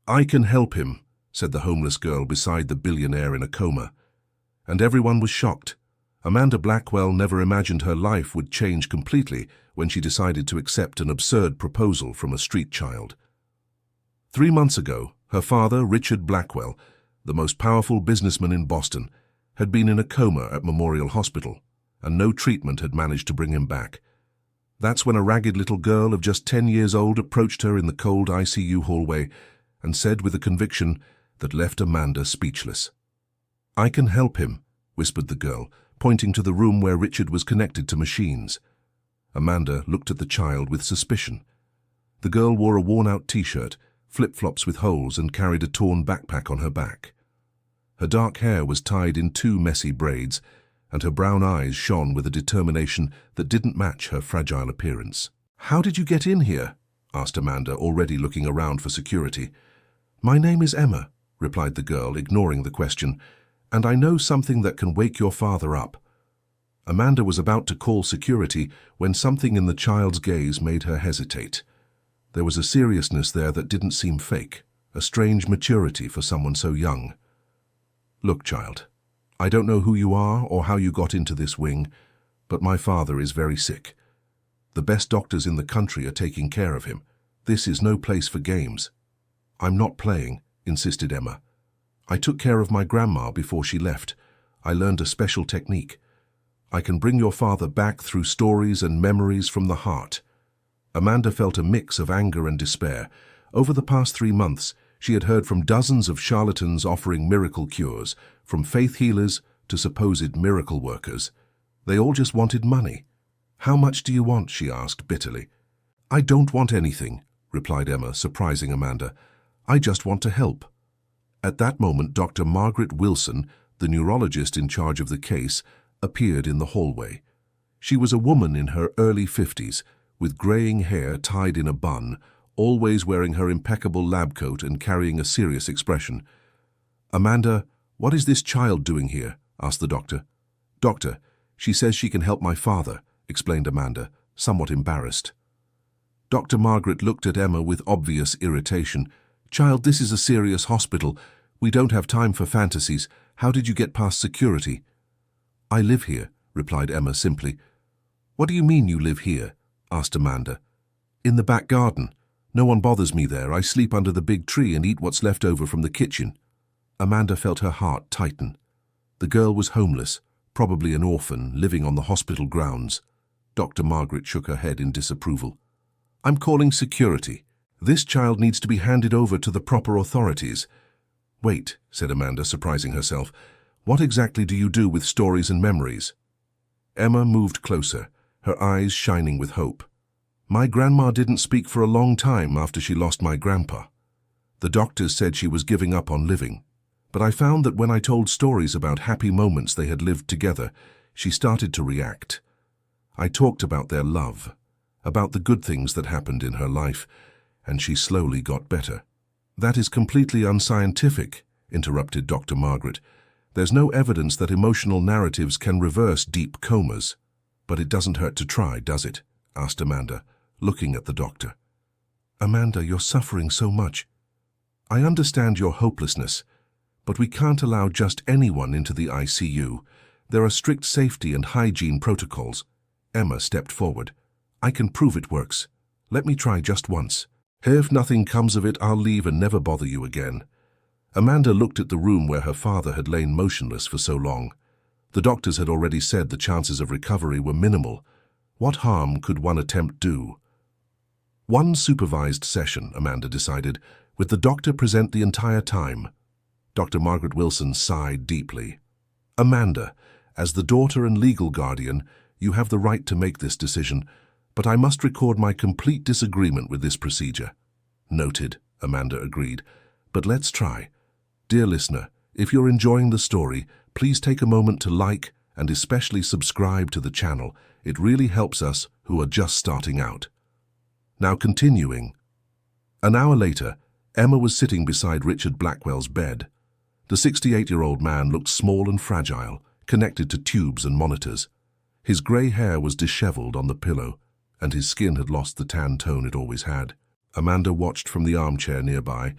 "I can help him," said the homeless girl beside the billionaire in a coma. And everyone was shocked. Amanda Blackwell never imagined her life would change completely when she decided to accept an absurd proposal from a street child. 3 months ago, her father, Richard Blackwell, the most powerful businessman in Boston, had been in a coma at Memorial Hospital, and no treatment had managed to bring him back. That's when a ragged little girl of just 10 years old approached her in the cold ICU hallway and said with a conviction that left Amanda speechless. "I can help him," whispered the girl, pointing to the room where Richard was connected to machines. Amanda looked at the child with suspicion. The girl wore a worn-out t-shirt, flip-flops with holes, and carried a torn backpack on her back. Her dark hair was tied in 2 messy braids, and her brown eyes shone with a determination that didn't match her fragile appearance. "How did you get in here?" asked Amanda, already looking around for security. "My name is Emma," replied the girl, ignoring the question, "and I know something that can wake your father up." Amanda was about to call security when something in the child's gaze made her hesitate. There was a seriousness there that didn't seem fake, a strange maturity for someone so young. "Look, child, I don't know who you are or how you got into this wing, but my father is very sick. The best doctors in the country are taking care of him. This is no place for games." "I'm not playing," insisted Emma. "I took care of my grandma before she left. I learned a special technique. I can bring your father back through stories and memories from the heart." Amanda felt a mix of anger and despair. Over the past 3 months, she had heard from dozens of charlatans offering miracle cures, from faith healers to supposed miracle workers. They all just wanted money. "How much do you want?" she asked bitterly. "I don't want anything," replied Emma, surprising Amanda. "I just want to help." At that moment, Dr. Margaret Wilson, the neurologist in charge of the case, appeared in the hallway. She was a woman in her early 50s, with graying hair tied in a bun, always wearing her impeccable lab coat and carrying a serious expression. "Amanda, what is this child doing here?" asked the doctor. "Doctor, she says she can help my father," explained Amanda, somewhat embarrassed. Dr. Margaret looked at Emma with obvious irritation. "Child, this is a serious hospital. We don't have time for fantasies. How did you get past security?" "I live here," replied Emma simply. "What do you mean you live here?" asked Amanda. "In the back garden. No one bothers me there. I sleep under the big tree and eat what's left over from the kitchen." Amanda felt her heart tighten. The girl was homeless, probably an orphan, living on the hospital grounds. Dr. Margaret shook her head in disapproval. "I'm calling security. This child needs to be handed over to the proper authorities." "Wait," said Amanda, surprising herself. "What exactly do you do with stories and memories?" Emma moved closer, her eyes shining with hope. "My grandma didn't speak for a long time after she lost my grandpa. The doctors said she was giving up on living. But I found that when I told stories about happy moments they had lived together, she started to react. I talked about their love, about the good things that happened in her life, and she slowly got better." "That is completely unscientific," interrupted Dr. Margaret. "There's no evidence that emotional narratives can reverse deep comas." "But it doesn't hurt to try, does it?" asked Amanda, looking at the doctor. "Amanda, you're suffering so much. I understand your hopelessness, but we can't allow just anyone into the ICU. There are strict safety and hygiene protocols." Emma stepped forward. "I can prove it works. Let me try just once. If nothing comes of it, I'll leave and never bother you again." Amanda looked at the room where her father had lain motionless for so long. The doctors had already said the chances of recovery were minimal. What harm could one attempt do? One supervised session, Amanda decided, with the doctor present the entire time. Dr. Margaret Wilson sighed deeply. "Amanda, as the daughter and legal guardian, you have the right to make this decision, but I must record my complete disagreement with this procedure." "Noted," Amanda agreed. "But let's try. Dear listener, if you're enjoying the story, please take a moment to like and especially subscribe to the channel. It really helps us who are just starting out." Now continuing. An hour later, Emma was sitting beside Richard Blackwell's bed. The 68-year-old man looked small and fragile, connected to tubes and monitors. His grey hair was disheveled on the pillow, and his skin had lost the tan tone it always had. Amanda watched from the armchair nearby,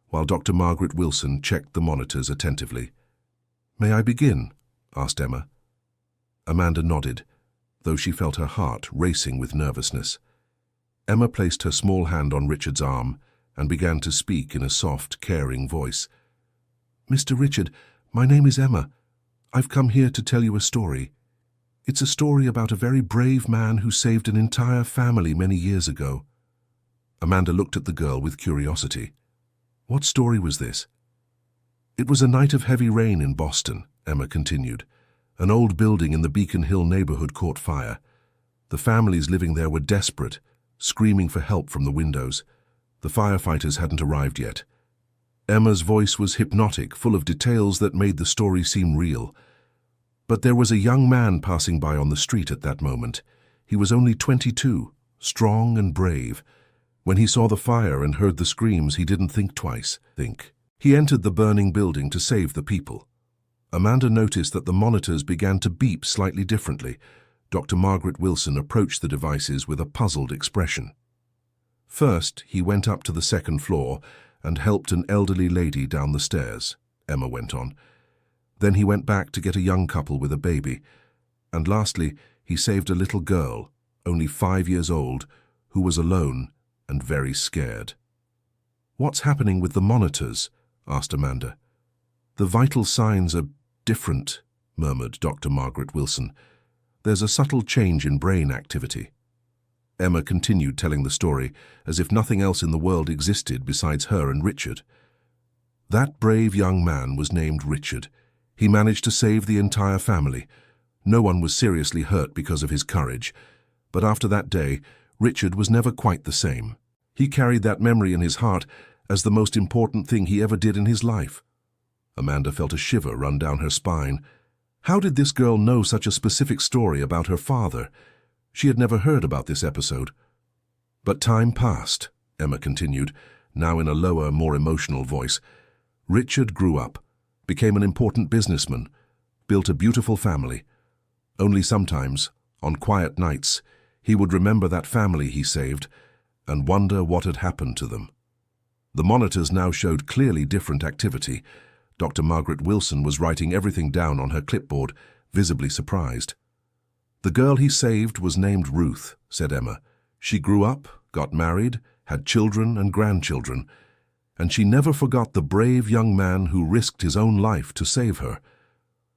while Dr. Margaret Wilson checked the monitors attentively. "May I begin?" asked Emma. Amanda nodded, though she felt her heart racing with nervousness. Emma placed her small hand on Richard's arm and began to speak in a soft, caring voice. "Mr. Richard, my name is Emma. I've come here to tell you a story. It's a story about a very brave man who saved an entire family many years ago." Amanda looked at the girl with curiosity. What story was this? "It was a night of heavy rain in Boston," Emma continued. "An old building in the Beacon Hill neighborhood caught fire. The families living there were desperate, screaming for help from the windows. The firefighters hadn't arrived yet." Emma's voice was hypnotic, full of details that made the story seem real. "But there was a young man passing by on the street at that moment. He was only 22, strong and brave. When he saw the fire and heard the screams, he didn't think twice. He entered the burning building to save the people." Amanda noticed that the monitors began to beep slightly differently. Dr. Margaret Wilson approached the devices with a puzzled expression. "First, he went up to the second floor and helped an elderly lady down the stairs," Emma went on. "Then he went back to get a young couple with a baby. And lastly, he saved a little girl, only 5 years old, who was alone and very scared." "What's happening with the monitors?" asked Amanda. "The vital signs are different," murmured Dr. Margaret Wilson. "There's a subtle change in brain activity." Emma continued telling the story as if nothing else in the world existed besides her and Richard. "That brave young man was named Richard. He managed to save the entire family. No one was seriously hurt because of his courage. But after that day, Richard was never quite the same. He carried that memory in his heart as the most important thing he ever did in his life." Amanda felt a shiver run down her spine. How did this girl know such a specific story about her father? She had never heard about this episode. "But time passed," Emma continued, now in a lower, more emotional voice. "Richard grew up, became an important businessman, built a beautiful family. Only sometimes, on quiet nights, he would remember that family he saved and wonder what had happened to them." The monitors now showed clearly different activity. Dr. Margaret Wilson was writing everything down on her clipboard, visibly surprised. "The girl he saved was named Ruth," said Emma. "She grew up, got married, had children and grandchildren, and she never forgot the brave young man who risked his own life to save her.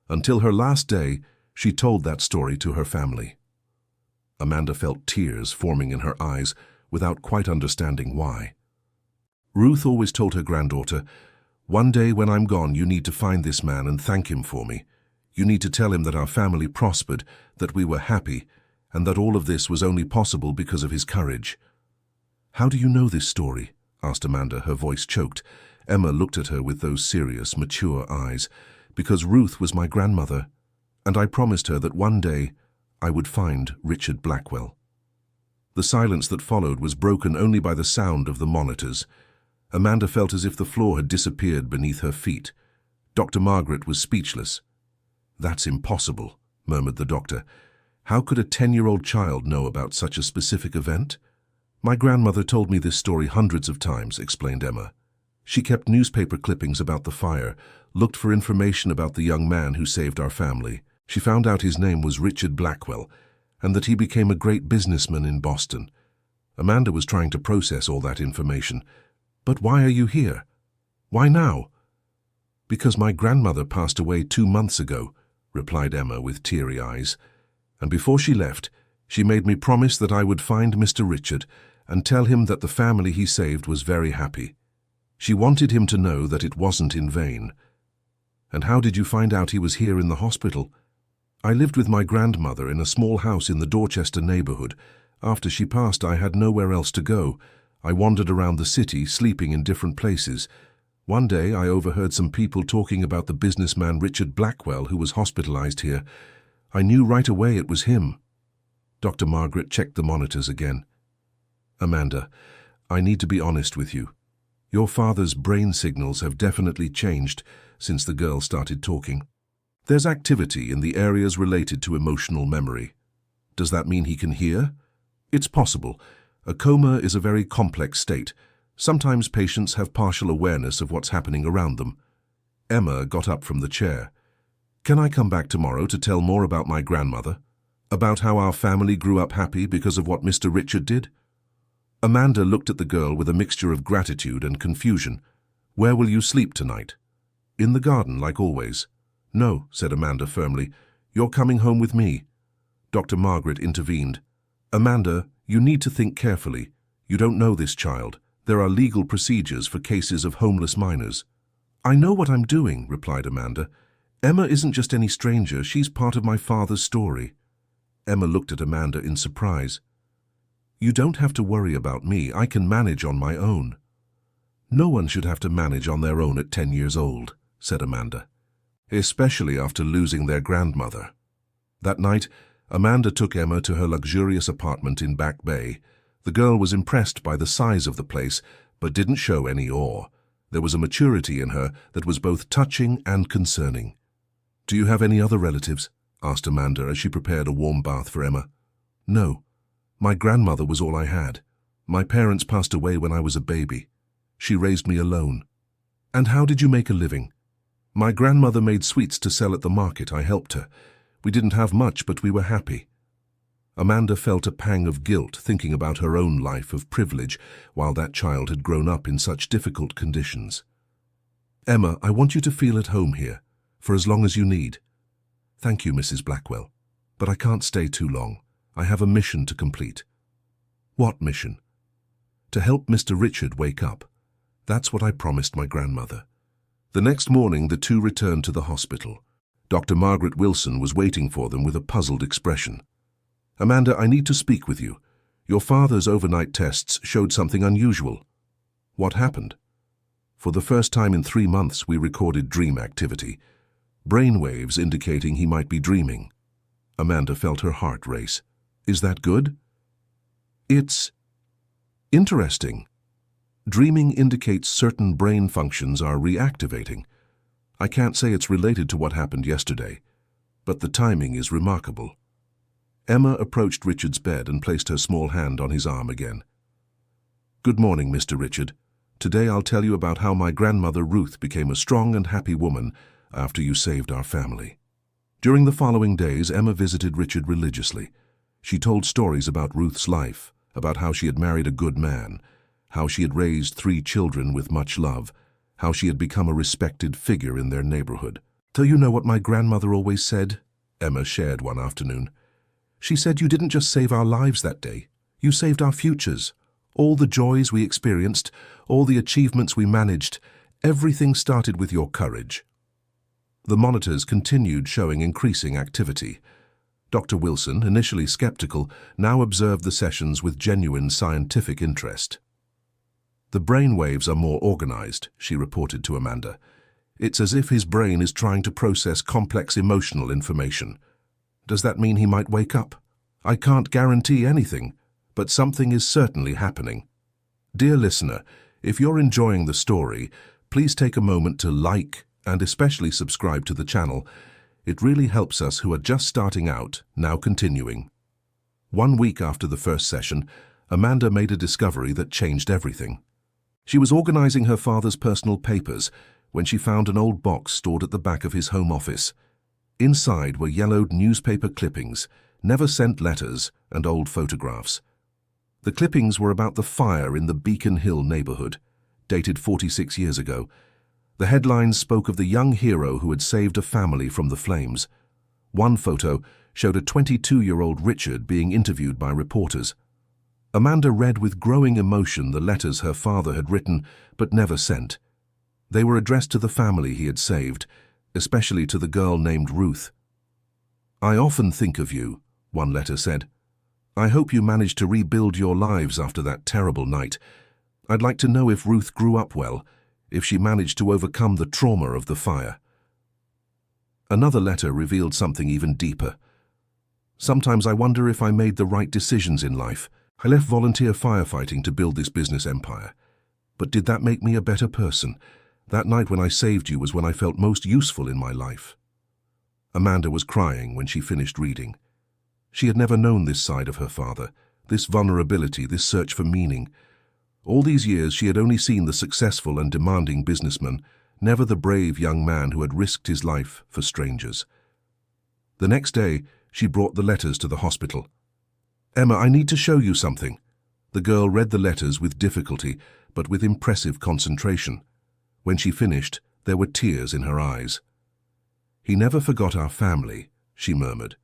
Until her last day, she told that story to her family." Amanda felt tears forming in her eyes without quite understanding why. "Ruth always told her granddaughter, 'One day when I'm gone, you need to find this man and thank him for me. You need to tell him that our family prospered, that we were happy, and that all of this was only possible because of his courage.'" "How do you know this story?" asked Amanda, her voice choked. Emma looked at her with those serious, mature eyes. "Because Ruth was my grandmother, and I promised her that one day I would find Richard Blackwell." The silence that followed was broken only by the sound of the monitors. Amanda felt as if the floor had disappeared beneath her feet. Dr. Margaret was speechless. "That's impossible," murmured the doctor. "How could a 10-year-old child know about such a specific event?" "My grandmother told me this story hundreds of times," explained Emma. "She kept newspaper clippings about the fire, looked for information about the young man who saved our family. She found out his name was Richard Blackwell, and that he became a great businessman in Boston." Amanda was trying to process all that information. "But why are you here? Why now?" "Because my grandmother passed away 2 months ago," replied Emma with teary eyes. "And before she left, she made me promise that I would find Mr. Richard and tell him that the family he saved was very happy. She wanted him to know that it wasn't in vain." "And how did you find out he was here in the hospital?" "I lived with my grandmother in a small house in the Dorchester neighborhood. After she passed, I had nowhere else to go. I wandered around the city, sleeping in different places. One day, I overheard some people talking about the businessman Richard Blackwell, who was hospitalized here. I knew right away it was him." Dr. Margaret checked the monitors again. "Amanda, I need to be honest with you. Your father's brain signals have definitely changed since the girl started talking. There's activity in the areas related to emotional memory. Does that mean he can hear? It's possible. A coma is a very complex state. Sometimes patients have partial awareness of what's happening around them. Emma got up from the chair. Can I come back tomorrow to tell more about my grandmother? About how our family grew up happy because of what Mr. Richard did? Amanda looked at the girl with a mixture of gratitude and confusion. Where will you sleep tonight? In the garden, like always. No, said Amanda firmly. You're coming home with me. Dr. Margaret intervened. Amanda, you need to think carefully. You don't know this child. There are legal procedures for cases of homeless minors. I know what I'm doing, replied Amanda. Emma isn't just any stranger. She's part of my father's story. Emma looked at Amanda in surprise. You don't have to worry about me. I can manage on my own. No one should have to manage on their own at 10 years old, said Amanda, especially after losing their grandmother. That night, Amanda took Emma to her luxurious apartment in Back Bay. The girl was impressed by the size of the place, but didn't show any awe. There was a maturity in her that was both touching and concerning. Do you have any other relatives? Asked Amanda as she prepared a warm bath for Emma. No. My grandmother was all I had. My parents passed away when I was a baby. She raised me alone. And how did you make a living? My grandmother made sweets to sell at the market. I helped her. We didn't have much, but we were happy. Amanda felt a pang of guilt thinking about her own life of privilege while that child had grown up in such difficult conditions. Emma, I want you to feel at home here, for as long as you need. Thank you, Mrs. Blackwell, but I can't stay too long. I have a mission to complete. What mission? To help Mr. Richard wake up. That's what I promised my grandmother. The next morning, the two returned to the hospital. Dr. Margaret Wilson was waiting for them with a puzzled expression. Amanda, I need to speak with you. Your father's overnight tests showed something unusual. What happened? For the first time in 3 months, we recorded dream activity. Brain waves indicating he might be dreaming. Amanda felt her heart race. Is that good? It's interesting. Dreaming indicates certain brain functions are reactivating. I can't say it's related to what happened yesterday, but the timing is remarkable. Emma approached Richard's bed and placed her small hand on his arm again. Good morning, Mr. Richard. Today I'll tell you about how my grandmother Ruth became a strong and happy woman after you saved our family. During the following days, Emma visited Richard religiously. She told stories about Ruth's life, about how she had married a good man, how she had raised 3 children with much love, how she had become a respected figure in their neighborhood. Do you know what my grandmother always said? Emma shared one afternoon. She said you didn't just save our lives that day, you saved our futures. All the joys we experienced, all the achievements we managed, everything started with your courage. The monitors continued showing increasing activity. Dr. Wilson, initially skeptical, now observed the sessions with genuine scientific interest. The brain waves are more organized, she reported to Amanda. It's as if his brain is trying to process complex emotional information. Does that mean he might wake up? I can't guarantee anything, but something is certainly happening. Dear listener, if you're enjoying the story, please take a moment to like and especially subscribe to the channel. It really helps us who are just starting out, now continuing. 1 week after the first session, Amanda made a discovery that changed everything. She was organizing her father's personal papers when she found an old box stored at the back of his home office. Inside were yellowed newspaper clippings, never sent letters, and old photographs. The clippings were about the fire in the Beacon Hill neighborhood, dated 46 years ago. The headlines spoke of the young hero who had saved a family from the flames. One photo showed a 22-year-old Richard being interviewed by reporters. Amanda read with growing emotion the letters her father had written but never sent. They were addressed to the family he had saved, especially to the girl named Ruth. I often think of you, one letter said. I hope you managed to rebuild your lives after that terrible night. I'd like to know if Ruth grew up well, if she managed to overcome the trauma of the fire. Another letter revealed something even deeper. Sometimes I wonder if I made the right decisions in life. I left volunteer firefighting to build this business empire. But did that make me a better person? That night when I saved you was when I felt most useful in my life. Amanda was crying when she finished reading. She had never known this side of her father, this vulnerability, this search for meaning. All these years she had only seen the successful and demanding businessman, never the brave young man who had risked his life for strangers. The next day, she brought the letters to the hospital. "Emma, I need to show you something." The girl read the letters with difficulty, but with impressive concentration. When she finished, there were tears in her eyes. "He never forgot our family," she murmured.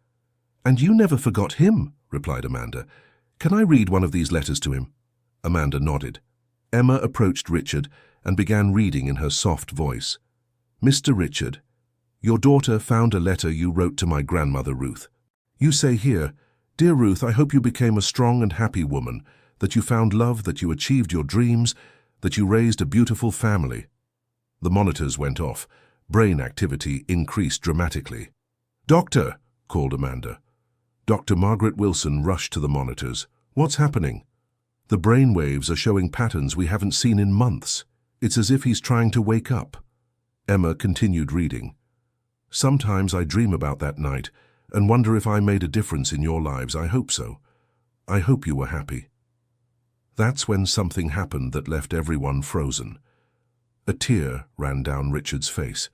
"And you never forgot him," replied Amanda. "Can I read one of these letters to him?" Amanda nodded. Emma approached Richard and began reading in her soft voice. "Mr. Richard, your daughter found a letter you wrote to my grandmother Ruth. You say here, 'Dear Ruth, I hope you became a strong and happy woman, that you found love, that you achieved your dreams, that you raised a beautiful family.'" The monitors went off. Brain activity increased dramatically. "Doctor," called Amanda. Dr. Margaret Wilson rushed to the monitors. "What's happening?" "The brain waves are showing patterns we haven't seen in months. It's as if he's trying to wake up." Emma continued reading. "Sometimes I dream about that night and wonder if I made a difference in your lives. I hope so. I hope you were happy." That's when something happened that left everyone frozen. A tear ran down Richard's face.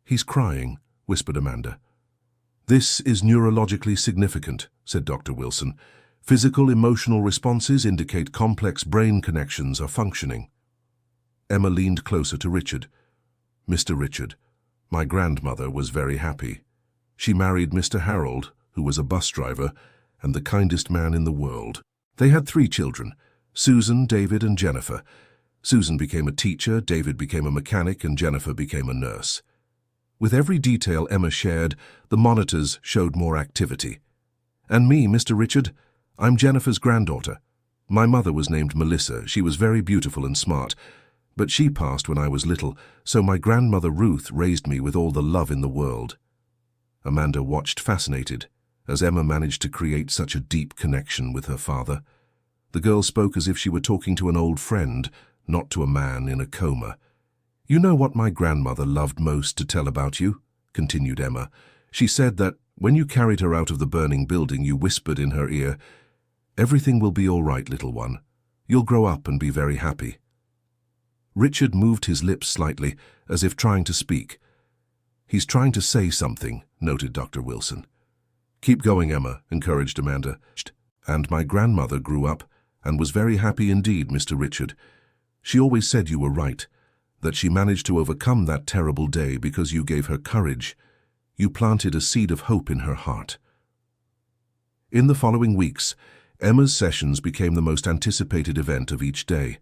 "He's crying," whispered Amanda. "This is neurologically significant," said Dr. Wilson. "Physical, emotional responses indicate complex brain connections are functioning." Emma leaned closer to Richard. "Mr. Richard, my grandmother was very happy. She married Mr. Harold, who was a bus driver and the kindest man in the world. They had 3 children, Susan, David, and Jennifer. Susan became a teacher, David became a mechanic, and Jennifer became a nurse." With every detail Emma shared, the monitors showed more activity. "And me, Mr. Richard, I'm Jennifer's granddaughter. My mother was named Melissa. She was very beautiful and smart, but she passed when I was little, so my grandmother Ruth raised me with all the love in the world." Amanda watched fascinated as Emma managed to create such a deep connection with her father. The girl spoke as if she were talking to an old friend, not to a man in a coma. "You know what my grandmother loved most to tell about you?" continued Emma. "She said that when you carried her out of the burning building, you whispered in her ear, 'Everything will be all right, little one. You'll grow up and be very happy.'" Richard moved his lips slightly, as if trying to speak. "He's trying to say something," noted Dr. Wilson. "Keep going, Emma," encouraged Amanda. "And my grandmother grew up and was very happy indeed, Mr. Richard. She always said you were right, that she managed to overcome that terrible day because you gave her courage. You planted a seed of hope in her heart." In the following weeks, Emma's sessions became the most anticipated event of each day.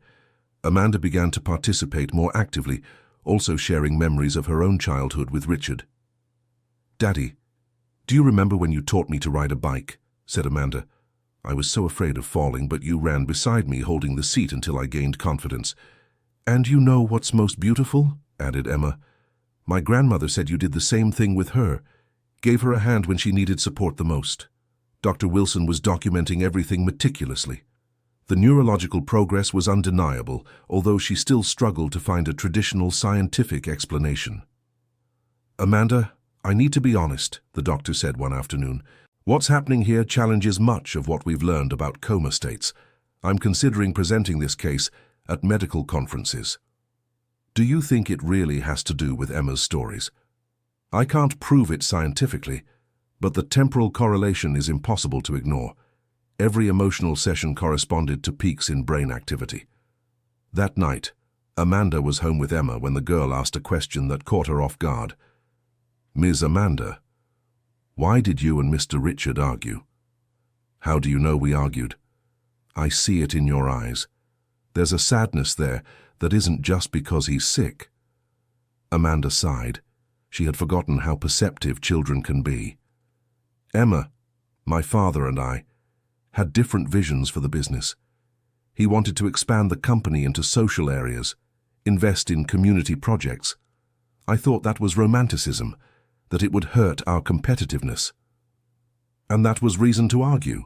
Amanda began to participate more actively, also sharing memories of her own childhood with Richard. "Daddy, do you remember when you taught me to ride a bike?" said Amanda. "I was so afraid of falling, but you ran beside me holding the seat until I gained confidence." "And you know what's most beautiful?" added Emma. "My grandmother said you did the same thing with her, gave her a hand when she needed support the most." Dr. Wilson was documenting everything meticulously. The neurological progress was undeniable, although she still struggled to find a traditional scientific explanation. "Amanda, I need to be honest," the doctor said one afternoon. "What's happening here challenges much of what we've learned about coma states. I'm considering presenting this case at medical conferences. Do you think it really has to do with Emma's stories? I can't prove it scientifically, but the temporal correlation is impossible to ignore. Every emotional session corresponded to peaks in brain activity." That night, Amanda was home with Emma when the girl asked a question that caught her off guard. "Ms. Amanda, why did you and Mr. Richard argue?" "How do you know we argued?" "I see it in your eyes. There's a sadness there that isn't just because he's sick." Amanda sighed. She had forgotten how perceptive children can be. "Emma, my father and I had different visions for the business. He wanted to expand the company into social areas, invest in community projects. I thought that was romanticism, that it would hurt our competitiveness. And that was reason to argue.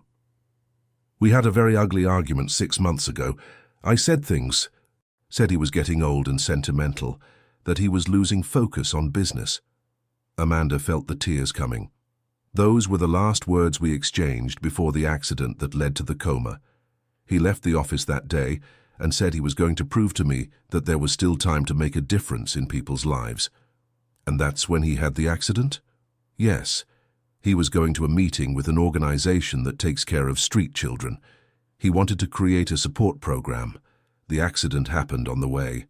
We had a very ugly argument 6 months ago. I said things, said he was getting old and sentimental, that he was losing focus on business." Amanda felt the tears coming. Those were the last words we exchanged before the accident that led to the coma. He left the office that day, and said he was going to prove to me that there was still time to make a difference in people's lives. And that's when he had the accident? Yes. He was going to a meeting with an organization that takes care of street children. He wanted to create a support program. The accident happened on the way.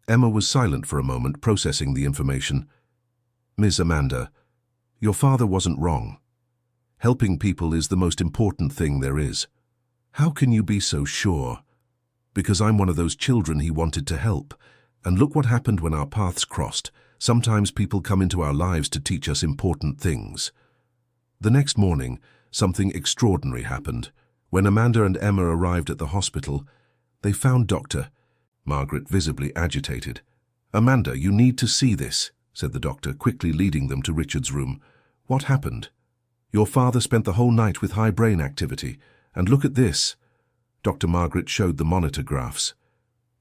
Emma was silent for a moment, processing the information. Miss Amanda, your father wasn't wrong. Helping people is the most important thing there is. How can you be so sure? Because I'm one of those children he wanted to help. And look what happened when our paths crossed. Sometimes people come into our lives to teach us important things. The next morning, something extraordinary happened. When Amanda and Emma arrived at the hospital, they found Dr. Margaret visibly agitated. Amanda, you need to see this, said the doctor, quickly leading them to Richard's room. What happened? Your father spent the whole night with high brain activity. And look at this. Dr. Margaret showed the monitor graphs.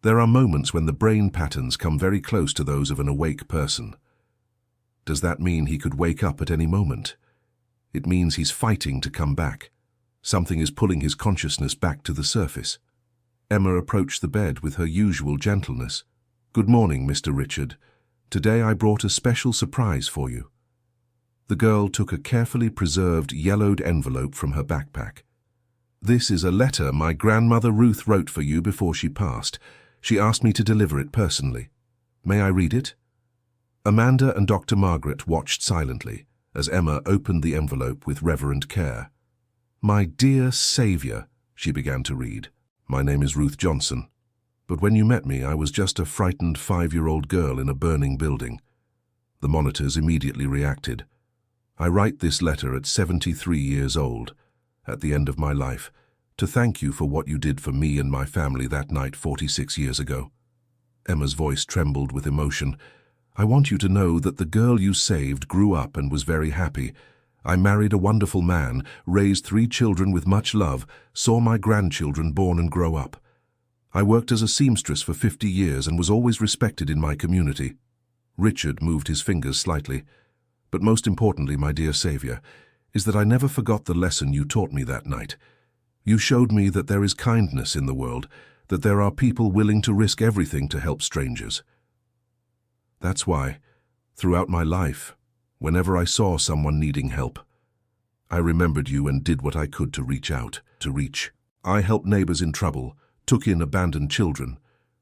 There are moments when the brain patterns come very close to those of an awake person. Does that mean he could wake up at any moment? It means he's fighting to come back. Something is pulling his consciousness back to the surface. Emma approached the bed with her usual gentleness. Good morning, Mr. Richard. Today I brought a special surprise for you. The girl took a carefully preserved yellowed envelope from her backpack. This is a letter my grandmother Ruth wrote for you before she passed. She asked me to deliver it personally. May I read it? Amanda and Dr. Margaret watched silently as Emma opened the envelope with reverent care. My dear Saviour, she began to read. My name is Ruth Johnson. But when you met me, I was just a frightened 5-year-old girl in a burning building. The monitors immediately reacted. I write this letter at 73 years old, at the end of my life, to thank you for what you did for me and my family that night 46 years ago. Emma's voice trembled with emotion. I want you to know that the girl you saved grew up and was very happy. I married a wonderful man, raised 3 children with much love, saw my grandchildren born and grow up. I worked as a seamstress for 50 years and was always respected in my community. Richard moved his fingers slightly. But most importantly, my dear Saviour, is that I never forgot the lesson you taught me that night. You showed me that there is kindness in the world, that there are people willing to risk everything to help strangers. That's why, throughout my life, whenever I saw someone needing help, I remembered you and did what I could to reach out, I helped neighbors in trouble, took in abandoned children,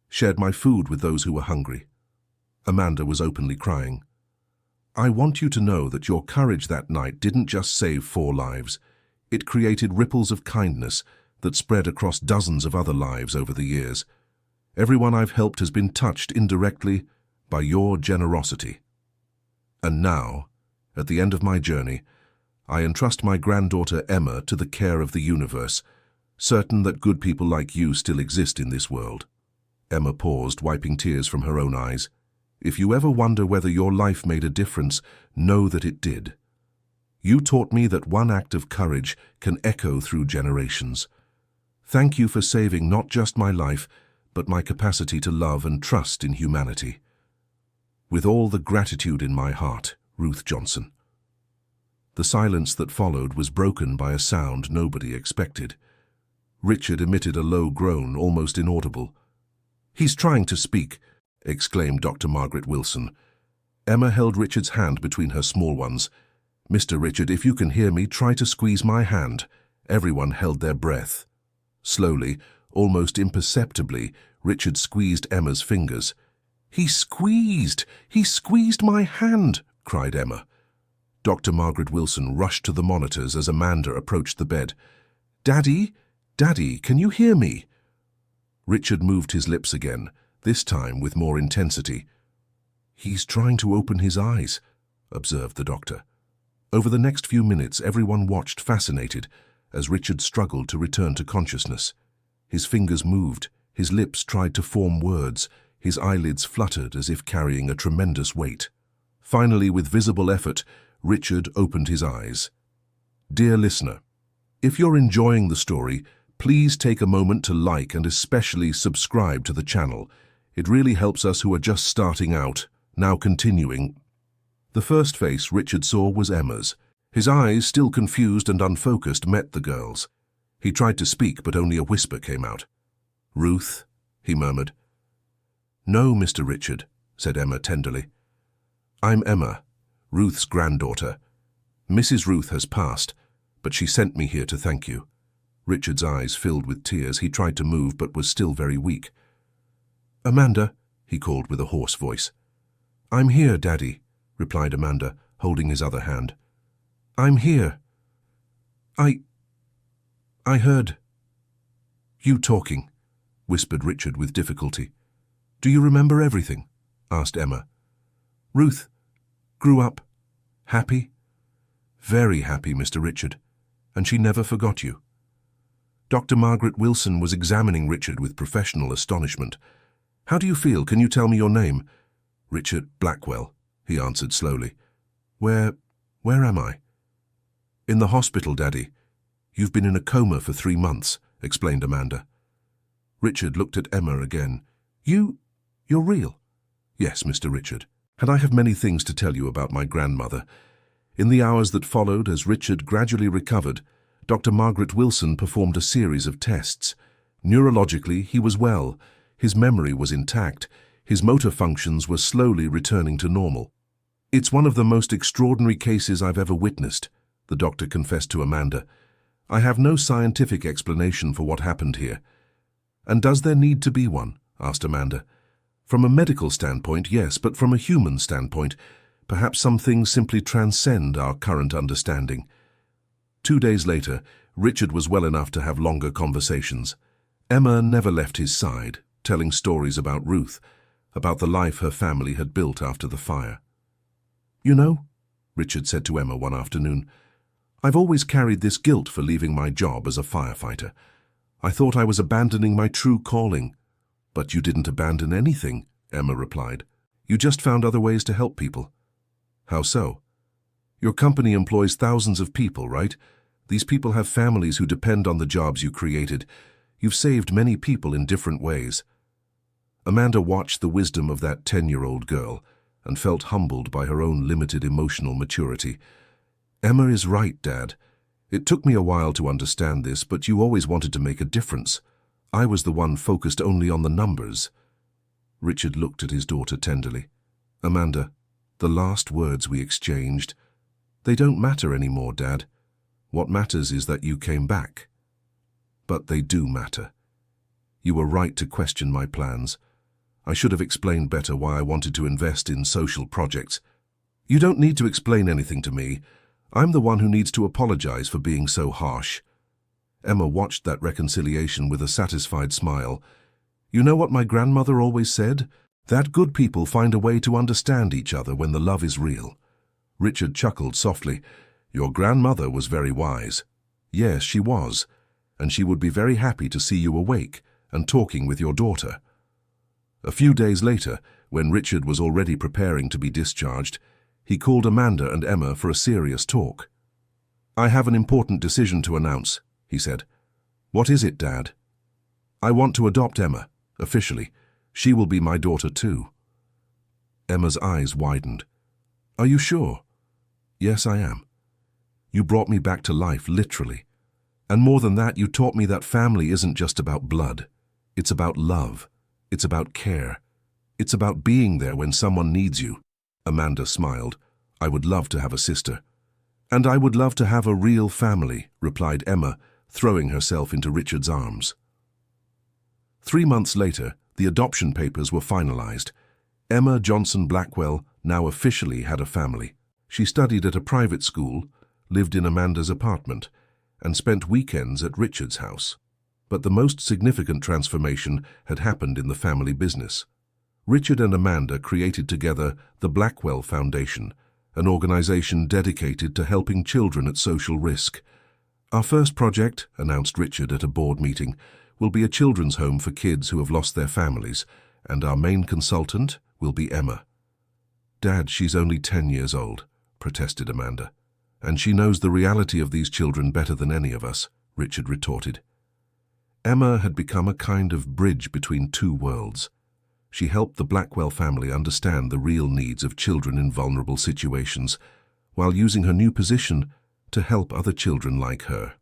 shared my food with those who were hungry. Amanda was openly crying. I want you to know that your courage that night didn't just save 4 lives. It created ripples of kindness that spread across dozens of other lives over the years. Everyone I've helped has been touched indirectly by your generosity. And now, at the end of my journey, I entrust my granddaughter Emma to the care of the universe, certain that good people like you still exist in this world. Emma paused, wiping tears from her own eyes. If you ever wonder whether your life made a difference, know that it did. You taught me that one act of courage can echo through generations. Thank you for saving not just my life, but my capacity to love and trust in humanity. With all the gratitude in my heart, Ruth Johnson. The silence that followed was broken by a sound nobody expected. Richard emitted a low groan, almost inaudible. He's trying to speak, exclaimed Dr. Margaret Wilson. Emma held Richard's hand between her small ones. Mr. Richard, if you can hear me, try to squeeze my hand. Everyone held their breath. Slowly, almost imperceptibly, Richard squeezed Emma's fingers. He squeezed my hand, cried Emma. Dr. Margaret Wilson rushed to the monitors as Amanda approached the bed. Daddy, can you hear me? Richard moved his lips again, this time with more intensity. He's trying to open his eyes, observed the doctor. Over the next few minutes, everyone watched fascinated as Richard struggled to return to consciousness. His fingers moved, his lips tried to form words, his eyelids fluttered as if carrying a tremendous weight. Finally, with visible effort, Richard opened his eyes. Dear listener, if you're enjoying the story, please take a moment to like and especially subscribe to the channel. It really helps us who are just starting out. Now continuing. The first face Richard saw was Emma's. His eyes, still confused and unfocused, met the girl's. He tried to speak, but only a whisper came out. Ruth, he murmured. No, Mr. Richard, said Emma tenderly. I'm Emma, Ruth's granddaughter. Mrs. Ruth has passed, but she sent me here to thank you. Richard's eyes filled with tears. He tried to move, but was still very weak. Amanda, he called with a hoarse voice. I'm here, Daddy, replied Amanda, holding his other hand. I'm here. I heard you talking, whispered Richard with difficulty. Do you remember everything? Asked Emma. Ruth grew up happy? Very happy, Mr. Richard, and she never forgot you. Dr. Margaret Wilson was examining Richard with professional astonishment. How do you feel? Can you tell me your name? Richard Blackwell, he answered slowly. Where am I? In the hospital, Daddy. You've been in a coma for 3 months, explained Amanda. Richard looked at Emma again. You're real? Yes, Mr. Richard, and I have many things to tell you about my grandmother. In the hours that followed, as Richard gradually recovered, Dr. Margaret Wilson performed a series of tests. Neurologically, he was well. His memory was intact. His motor functions were slowly returning to normal. It's one of the most extraordinary cases I've ever witnessed, the doctor confessed to Amanda. I have no scientific explanation for what happened here. And does there need to be one? Asked Amanda. From a medical standpoint, yes, but from a human standpoint, perhaps some things simply transcend our current understanding. 2 days later, Richard was well enough to have longer conversations. Emma never left his side, telling stories about Ruth, about the life her family had built after the fire. You know, Richard said to Emma one afternoon, I've always carried this guilt for leaving my job as a firefighter. I thought I was abandoning my true calling. But you didn't abandon anything, Emma replied. You just found other ways to help people. How so? Your company employs thousands of people, right? These people have families who depend on the jobs you created. You've saved many people in different ways. Amanda watched the wisdom of that 10-year-old girl and felt humbled by her own limited emotional maturity. Emma is right, Dad. It took me a while to understand this, but you always wanted to make a difference. I was the one focused only on the numbers. Richard looked at his daughter tenderly. Amanda, the last words we exchanged, they don't matter anymore, Dad. What matters is that you came back. But they do matter. You were right to question my plans. I should have explained better why I wanted to invest in social projects. You don't need to explain anything to me. I'm the one who needs to apologize for being so harsh. Emma watched that reconciliation with a satisfied smile. You know what my grandmother always said? That good people find a way to understand each other when the love is real. Richard chuckled softly. Your grandmother was very wise. Yes, she was. And she would be very happy to see you awake and talking with your daughter. A few days later, when Richard was already preparing to be discharged, he called Amanda and Emma for a serious talk. I have an important decision to announce, he said. What is it, Dad? I want to adopt Emma, officially. She will be my daughter too. Emma's eyes widened. Are you sure? Yes, I am. You brought me back to life, literally. And more than that, you taught me that family isn't just about blood. It's about love. It's about care. It's about being there when someone needs you. Amanda smiled. I would love to have a sister. And I would love to have a real family, replied Emma, throwing herself into Richard's arms. 3 months later, the adoption papers were finalized. Emma Johnson Blackwell now officially had a family. She studied at a private school, lived in Amanda's apartment, and spent weekends at Richard's house. But the most significant transformation had happened in the family business. Richard and Amanda created together the Blackwell Foundation, an organization dedicated to helping children at social risk. Our first project, announced Richard at a board meeting, will be a children's home for kids who have lost their families, and our main consultant will be Emma. Dad, she's only 10 years old, protested Amanda. And she knows the reality of these children better than any of us, Richard retorted. Emma had become a kind of bridge between two worlds. She helped the Blackwell family understand the real needs of children in vulnerable situations, while using her new position to help other children like her.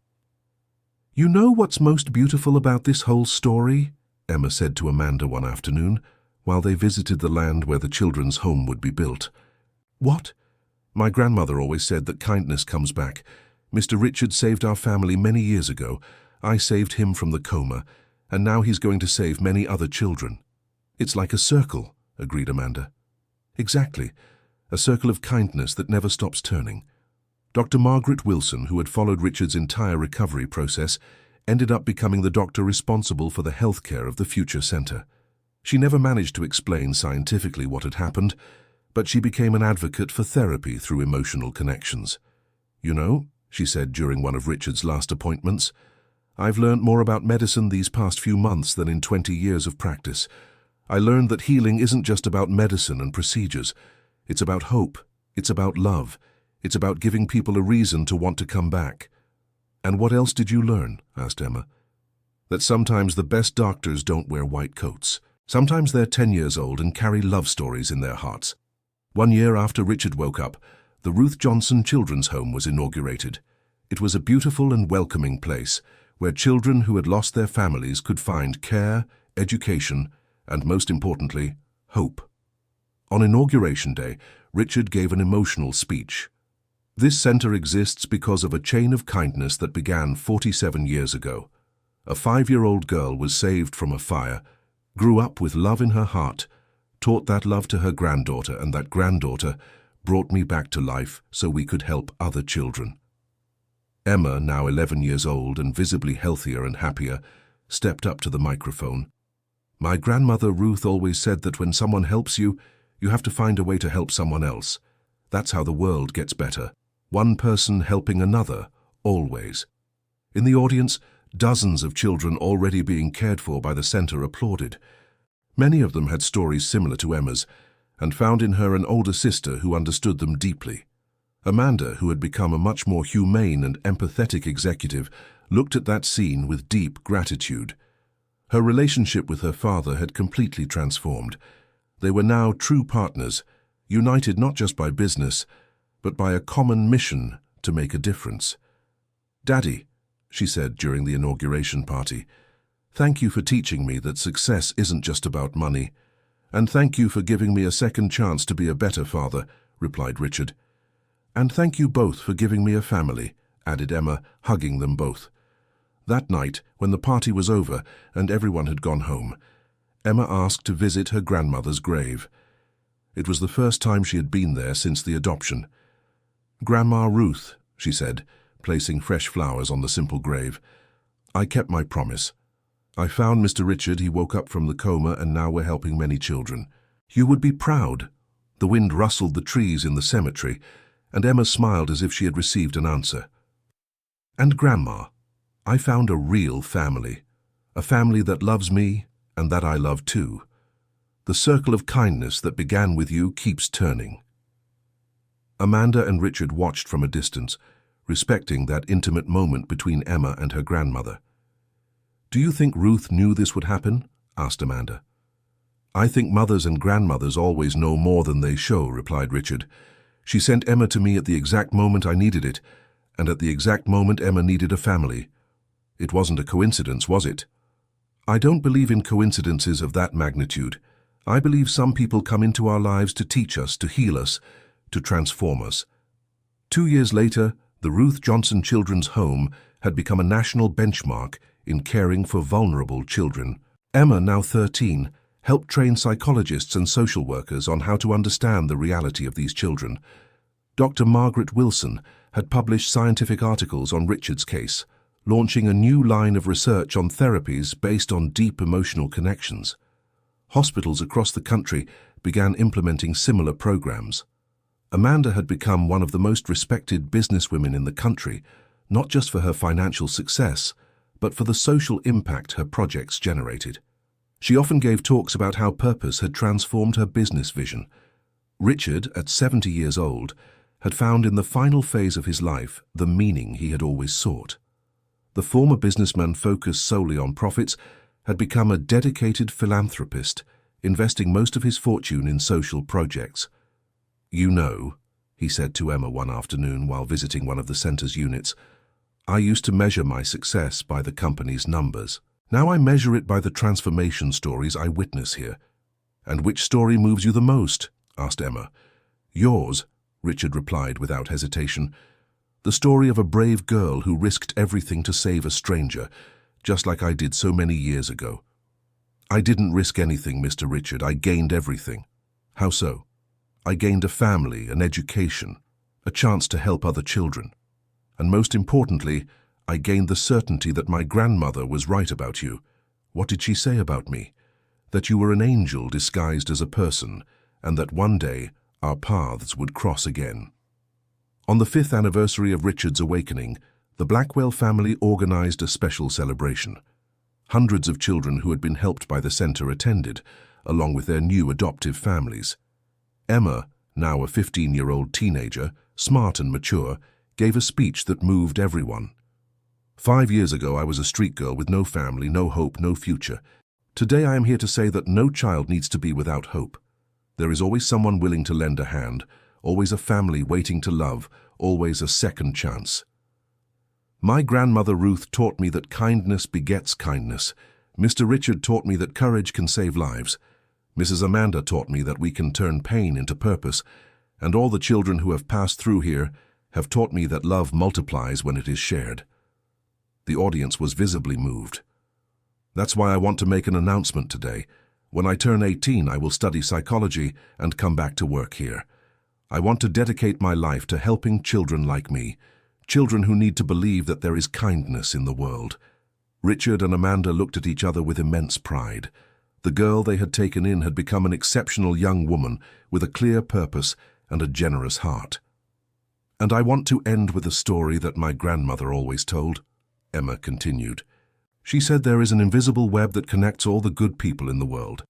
You know what's most beautiful about this whole story? Emma said to Amanda one afternoon, while they visited the land where the children's home would be built. "What? My grandmother always said that kindness comes back. Mr. Richard saved our family many years ago. I saved him from the coma, and now he's going to save many other children." "It's like a circle," agreed Amanda. "Exactly. A circle of kindness that never stops turning." Dr. Margaret Wilson, who had followed Richard's entire recovery process, ended up becoming the doctor responsible for the healthcare of the future center. She never managed to explain scientifically what had happened, but she became an advocate for therapy through emotional connections. "You know," she said during one of Richard's last appointments, "I've learned more about medicine these past few months than in 20 years of practice. I learned that healing isn't just about medicine and procedures. It's about hope. It's about love. It's about giving people a reason to want to come back." "And what else did you learn?" asked Emma. "That sometimes the best doctors don't wear white coats. Sometimes they're 10 years old and carry love stories in their hearts." 1 year after Richard woke up, the Ruth Johnson Children's Home was inaugurated. It was a beautiful and welcoming place where children who had lost their families could find care, education, and most importantly, hope. On Inauguration Day, Richard gave an emotional speech. "This center exists because of a chain of kindness that began 47 years ago. A 5-year-old girl was saved from a fire, grew up with love in her heart, taught that love to her granddaughter, and that granddaughter brought me back to life so we could help other children." Emma, now 11 years old and visibly healthier and happier, stepped up to the microphone. "My grandmother Ruth always said that when someone helps you, you have to find a way to help someone else. That's how the world gets better. One person helping another, always." In the audience, dozens of children already being cared for by the center applauded. Many of them had stories similar to Emma's, and found in her an older sister who understood them deeply. Amanda, who had become a much more humane and empathetic executive, looked at that scene with deep gratitude. Her relationship with her father had completely transformed. They were now true partners, united not just by business, but by a common mission to make a difference. "Daddy," she said during the inauguration party, "thank you for teaching me that success isn't just about money. And thank you for giving me a second chance to be a better father," replied Richard. "And thank you both for giving me a family," added Emma, hugging them both. That night, when the party was over and everyone had gone home, Emma asked to visit her grandmother's grave. It was the first time she had been there since the adoption. "Grandma Ruth," she said, placing fresh flowers on the simple grave, "I kept my promise. I found Mr. Richard, he woke up from the coma, and now we're helping many children. You would be proud." The wind rustled the trees in the cemetery, and Emma smiled as if she had received an answer. "And Grandma, I found a real family, a family that loves me and that I love too. The circle of kindness that began with you keeps turning." Amanda and Richard watched from a distance, respecting that intimate moment between Emma and her grandmother. "Do you think Ruth knew this would happen?" asked Amanda. "I think mothers and grandmothers always know more than they show," replied Richard. "She sent Emma to me at the exact moment I needed it, and at the exact moment Emma needed a family. It wasn't a coincidence, was it?" "I don't believe in coincidences of that magnitude. I believe some people come into our lives to teach us, to heal us, to transform us." 2 years later, the Ruth Johnson Children's Home had become a national benchmark in caring for vulnerable children. Emma, now 13, helped train psychologists and social workers on how to understand the reality of these children. Dr. Margaret Wilson had published scientific articles on Richard's case, launching a new line of research on therapies based on deep emotional connections. Hospitals across the country began implementing similar programs. Amanda had become one of the most respected businesswomen in the country, not just for her financial success, but for the social impact her projects generated. She often gave talks about how purpose had transformed her business vision. Richard, at 70 years old, had found in the final phase of his life the meaning he had always sought. The former businessman focused solely on profits had become a dedicated philanthropist, investing most of his fortune in social projects. "You know," he said to Emma one afternoon while visiting one of the center's units, "I used to measure my success by the company's numbers. Now I measure it by the transformation stories I witness here. And which story moves you the most? Asked Emma. Yours, Richard replied without hesitation. The story of a brave girl who risked everything to save a stranger, just like I did so many years ago. I didn't risk anything, Mr. Richard. I gained everything. How so? I gained a family, an education, a chance to help other children. And most importantly, I gained the certainty that my grandmother was right about you. What did she say about me? That you were an angel disguised as a person, and that one day our paths would cross again. On the 5th anniversary of Richard's awakening, the Blackwell family organized a special celebration. Hundreds of children who had been helped by the center attended, along with their new adoptive families. Emma, now a 15-year-old teenager, smart and mature, gave a speech that moved everyone. 5 years ago, I was a street girl with no family, no hope, no future. Today, I am here to say that no child needs to be without hope. There is always someone willing to lend a hand, always a family waiting to love, always a second chance. My grandmother Ruth taught me that kindness begets kindness. Mr. Richard taught me that courage can save lives. Mrs. Amanda taught me that we can turn pain into purpose. And all the children who have passed through here have taught me that love multiplies when it is shared. The audience was visibly moved. That's why I want to make an announcement today. When I turn 18, I will study psychology and come back to work here. I want to dedicate my life to helping children like me, children who need to believe that there is kindness in the world. Richard and Amanda looked at each other with immense pride. The girl they had taken in had become an exceptional young woman with a clear purpose and a generous heart. And I want to end with a story that my grandmother always told, Emma continued. She said there is an invisible web that connects all the good people in the world.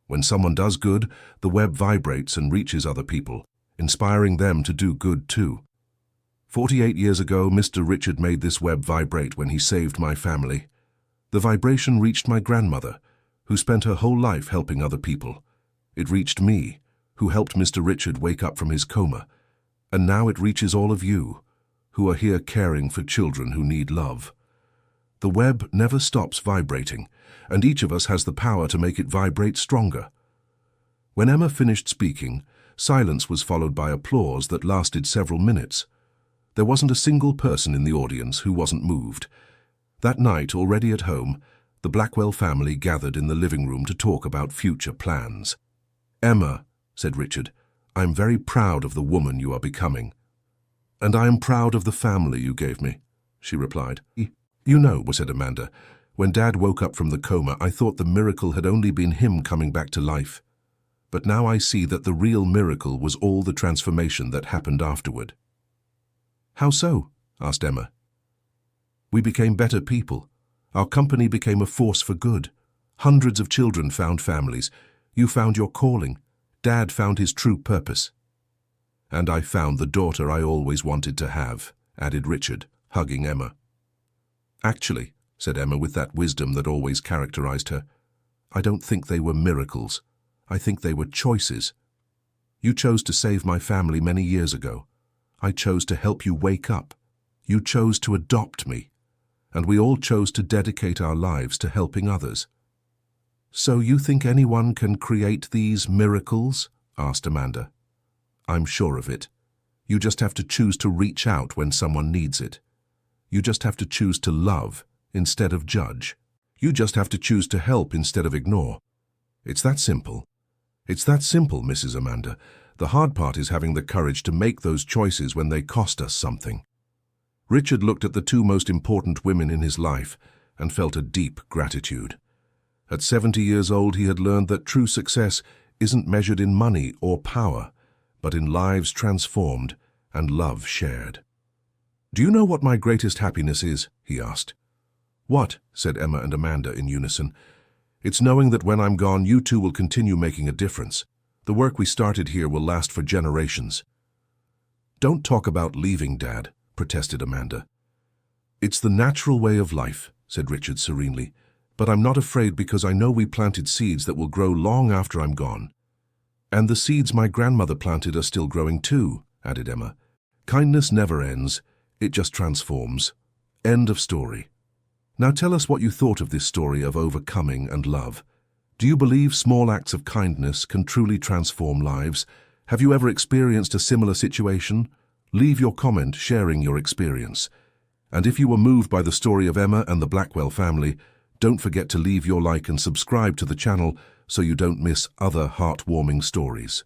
When someone does good, the web vibrates and reaches other people, inspiring them to do good too. 48 years ago, Mr. Richard made this web vibrate when he saved my family. The vibration reached my grandmother, who spent her whole life helping other people. It reached me, who helped Mr. Richard wake up from his coma. And now it reaches all of you, who are here caring for children who need love. The web never stops vibrating, and each of us has the power to make it vibrate stronger. When Emma finished speaking, silence was followed by applause that lasted several minutes. There wasn't a single person in the audience who wasn't moved. That night, already at home, the Blackwell family gathered in the living room to talk about future plans. Emma, said Richard, I'm very proud of the woman you are becoming. And I am proud of the family you gave me, she replied. You know, said Amanda, when Dad woke up from the coma, I thought the miracle had only been him coming back to life. But now I see that the real miracle was all the transformation that happened afterward. How so? Asked Emma. We became better people. Our company became a force for good. Hundreds of children found families. You found your calling. Dad found his true purpose. And I found the daughter I always wanted to have, added Richard, hugging Emma. Actually, said Emma with that wisdom that always characterized her, I don't think they were miracles. I think they were choices. You chose to save my family many years ago. I chose to help you wake up. You chose to adopt me. And we all chose to dedicate our lives to helping others. So you think anyone can create these miracles? Asked Amanda. I'm sure of it. You just have to choose to reach out when someone needs it. You just have to choose to love instead of judge. You just have to choose to help instead of ignore. It's that simple. It's that simple, Mrs. Amanda. The hard part is having the courage to make those choices when they cost us something. Richard looked at the two most important women in his life and felt a deep gratitude. At 70 years old, he had learned that true success isn't measured in money or power, but in lives transformed and love shared. Do you know what my greatest happiness is? He asked. What? Said Emma and Amanda in unison. It's knowing that when I'm gone, you two will continue making a difference. The work we started here will last for generations. Don't talk about leaving, Dad, protested Amanda. It's the natural way of life, said Richard serenely. But I'm not afraid because I know we planted seeds that will grow long after I'm gone. And the seeds my grandmother planted are still growing too, added Emma. Kindness never ends. It just transforms. End of story. Now tell us what you thought of this story of overcoming and love. Do you believe small acts of kindness can truly transform lives? Have you ever experienced a similar situation? Leave your comment sharing your experience. And if you were moved by the story of Emma and the Blackwell family, don't forget to leave your like and subscribe to the channel so you don't miss other heartwarming stories.